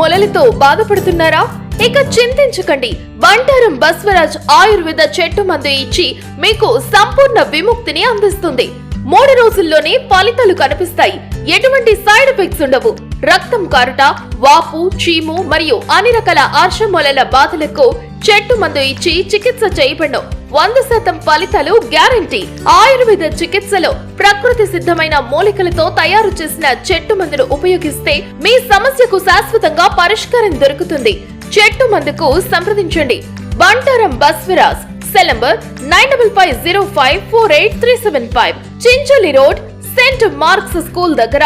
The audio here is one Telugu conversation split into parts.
మొలలతో బాధపడుతున్నారా? ఇక చింతించకండి. బంటారం బస్వరాజ్ ఆయుర్వేద చెట్టు మందు ఇచ్చి మీకు సంపూర్ణ విముక్తిని అందిస్తుంది. 3 రోజుల్లోనే ఫలితాలు కనిపిస్తాయి. ఎటువంటి సైడ్ ఎఫెక్ట్స్ ఉండవు. రక్తం కారుట, వాపు, చీము మరియు అన్ని రకాల ఆర్షమొలల బాధలకు చెట్టు మందు ఇచ్చి చికిత్స చేయబడను. 100% ఫలితాలు గ్యారంటీ. ఆయుర్వేద చికిత్సలో ప్రకృతి సిద్ధమైన మూలికలతో తయారు చేసిన చెట్టు మందును ఉపయోగిస్తే మీ సమస్యకు శాశ్వతంగా పరిష్కారం దొరుకుతుంది. చెట్టు మందుకు సంప్రదించండి. Bantaram Baswaraj. Cell number 9505483375. Chincholi road, saint Mark's school దగ్గర,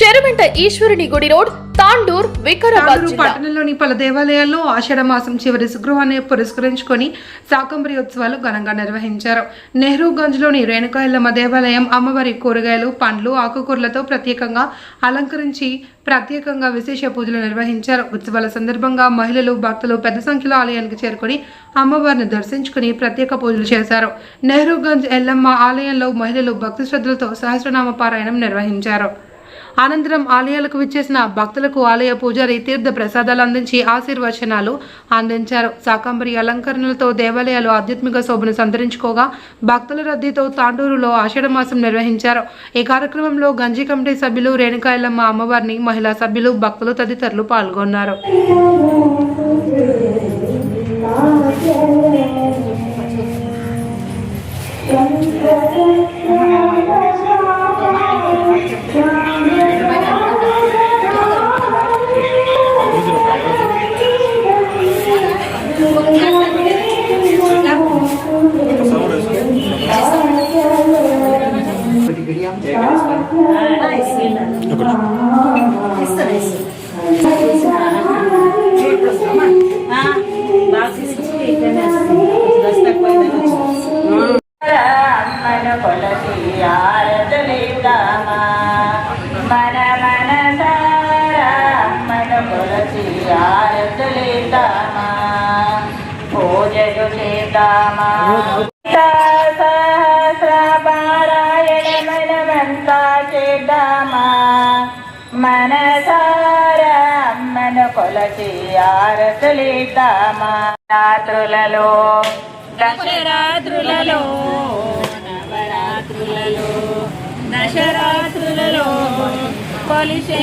చెరువెంట ఈశ్వరుని గుడి రోడ్, తాండూర్, వికారాబాద్ జిల్లా. పట్టణంలోని పలు దేవాలయాల్లో ఆషాఢ మాసం చివరి శుక్రవారాన్ని పురస్కరించుకొని శాకంబరి ఉత్సవాలు ఘనంగా నిర్వహించారు. నెహ్రూగంజ్ లోని రేణుకా ఎల్లమ్మ దేవాలయం అమ్మవారి కూరగాయలు, పండ్లు, ఆకుకూరలతో ప్రత్యేకంగా అలంకరించి ప్రత్యేకంగా విశేష పూజలు నిర్వహించారు. ఉత్సవాల సందర్భంగా మహిళలు, భక్తులు పెద్ద సంఖ్యలో ఆలయానికి చేరుకుని అమ్మవారిని దర్శించుకుని ప్రత్యేక పూజలు చేశారు. నెహ్రూగంజ్ ఎల్లమ్మ ఆలయంలో మహిళలు భక్తి శ్రద్ధలతో సహస్రనామ పారాయణం నిర్వహించారు. అనంతరం ఆలయాలకు విచ్చేసిన భక్తులకు ఆలయ పూజారి తీర్థ ప్రసాదాలు అందించి ఆశీర్వచనాలు అందించారు. శాకంబరి అలంకరణలతో దేవాలయాలు ఆధ్యాత్మిక శోభను సంతరించుకోగా భక్తుల రద్దీతో తాండూరులో ఆషాఢ మాసం నిర్వహించారు. ఈ కార్యక్రమంలో గంజి కమిటీ సభ్యులు, రేణుకా ఎల్లమ్మ అమ్మవారిని మహిళా సభ్యులు, భక్తులు తదితరులు పాల్గొన్నారు. మనసారమ్మను కొలచి ఆరతులిద్దామా. రాత్రులలో, దశరాత్రులలో, నవరాత్రులలో, దశరాత్రులలో కొలిసే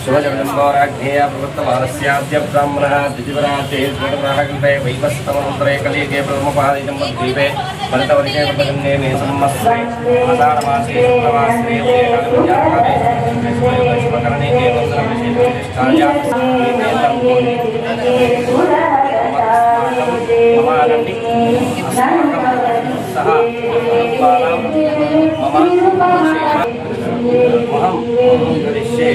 శుభజంబోరాజ్ఞేయ ప్రవృత్తమానస్యాద్య బ్రాహ్మణः ద్విజవరాతే స్ఫుటప్రాహకల్పే వైవస్తమనంతరే కలియుగే ప్రథమపాదితం ద్వీపే ఫలితవర్షే ప్రపజన్నే మే సంవత్సరే ఆషాఢమాసే శుక్లవాసరే ఉదయకాలే శుభకరణే కేవలం విశేషాయ మమానంది అస్మాకం సహ అనుపాలం మమ మహం గరిష్యే.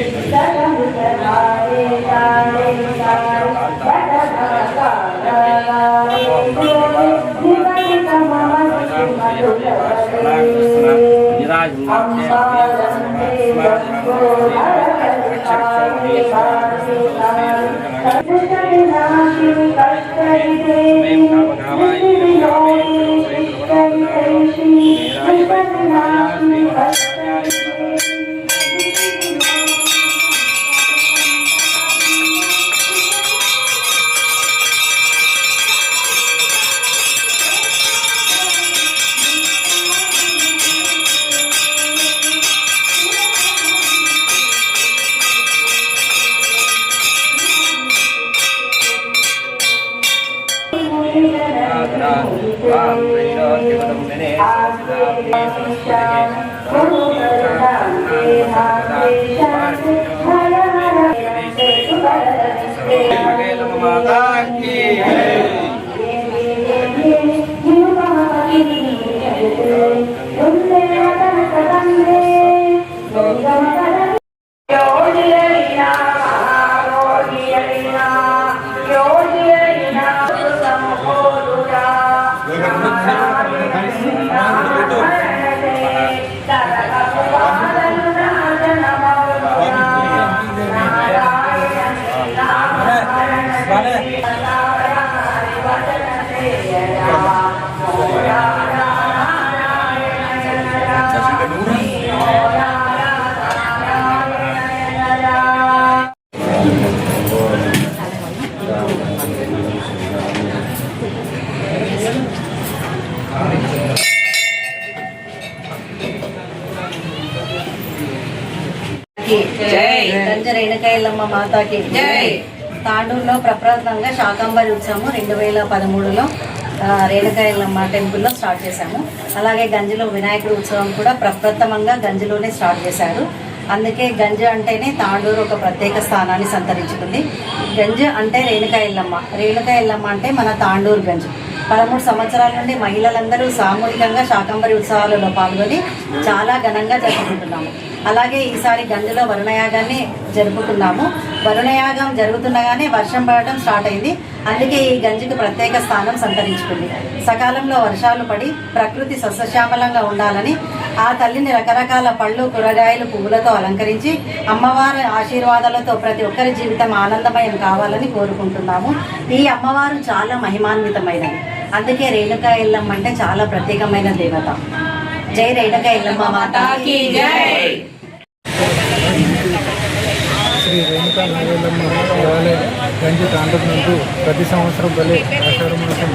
ఎల్లమ్మ మాతాకి జై. తాండూరులో ప్రప్రథమంగా శాకంబరి ఉత్సవం 2013లో రేణుకా ఎల్లమ్మ టెంపుల్లో స్టార్ట్ చేశాము. అలాగే గంజిలో వినాయకుడి ఉత్సవం కూడా ప్రప్రథమంగా గంజిలోనే స్టార్ట్ చేశారు. అందుకే గంజ అంటేనే తాండూరు ఒక ప్రత్యేక స్థానాన్ని సంతరించుకుంది. గంజ అంటే రేణుకా ఎల్లమ్మ, రేణుకా ఎల్లమ్మ అంటే మన తాండూరు గంజ. 13 సంవత్సరాల నుండి మహిళలందరూ సామూహికంగా శాకంబరి ఉత్సవాలలో పాల్గొని చాలా ఘనంగా జరుపుకుంటున్నాము. అలాగే ఈసారి గంజలో వరుణయాగాన్ని జరుపుకున్నాము. వరుణయాగం జరుగుతుండగానే వర్షం పడటం స్టార్ట్ అయింది. అందుకే ఈ గంజికి ప్రత్యేక స్థానం సంతరించుకుంది. సకాలంలో వర్షాలు పడి ప్రకృతి సస్యశ్యామలంగా ఉండాలని ఆ తల్లిని రకరకాల పళ్ళు, కూరగాయలు, పువ్వులతో అలంకరించి అమ్మవారి ఆశీర్వాదాలతో ప్రతి ఒక్కరి జీవితం ఆనందమయం కావాలని కోరుకుంటున్నాము. ఈ అమ్మవారు చాలా మహిమాన్వితమైనది. అందుకే రేణుకా ఎల్లమ్మ అంటే చాలా ప్రత్యేకమైన దేవత. జై రేణుకా ఎల్లమ్మ మాతాకి జై. శ్రీ రేణుకా నాగేళ్ళమ్మ దేవాలయం గంజి తాండూరు నందు ప్రతి సంవత్సరం వలె ఆషాఢ మాసం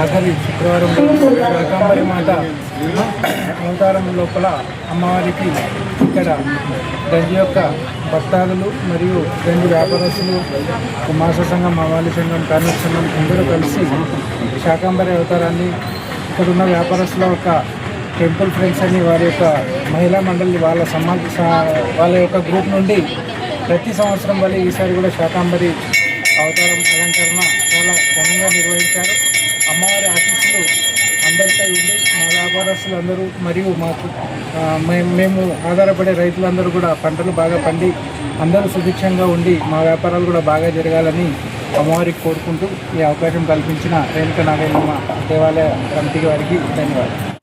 ఆఖరి శుక్రవారం శాకంబరి మాత అవతారం లోపల అమ్మవారికి ఇక్కడ గంజి యొక్క భక్తాదులు మరియు గంజి వ్యాపారస్తులు, మాస సంఘం, అవాలి సంఘం, కార్మిక సంఘం అందరూ కలిసి శాకంబరి అవతారాన్ని ఇక్కడున్న వ్యాపారస్తుల యొక్క టెంపుల్ ఫ్రెండ్స్ అని వారి యొక్క మహిళా మండలి వాళ్ళ యొక్క గ్రూప్ నుండి ప్రతి సంవత్సరం వల్ల ఈసారి కూడా శాకంబరి అవతారం అలంకరణ చాలా ఘనంగా నిర్వహించారు. అమ్మవారి ఆశీస్సులు అందరిపై ఉండి మా వ్యాపారస్తులు అందరూ మరియు మాకు మేము ఆధారపడే రైతులందరూ కూడా పంటలు బాగా పండి అందరూ సుభిక్షంగా ఉండి మా వ్యాపారాలు కూడా బాగా జరగాలని అమ్మవారికి కోరుకుంటూ ఈ అవకాశం కల్పించిన రేణుకా నాగేళ్ళమ్మ దేవాలయ కమిటీ వారికి ధన్యవాదాలు.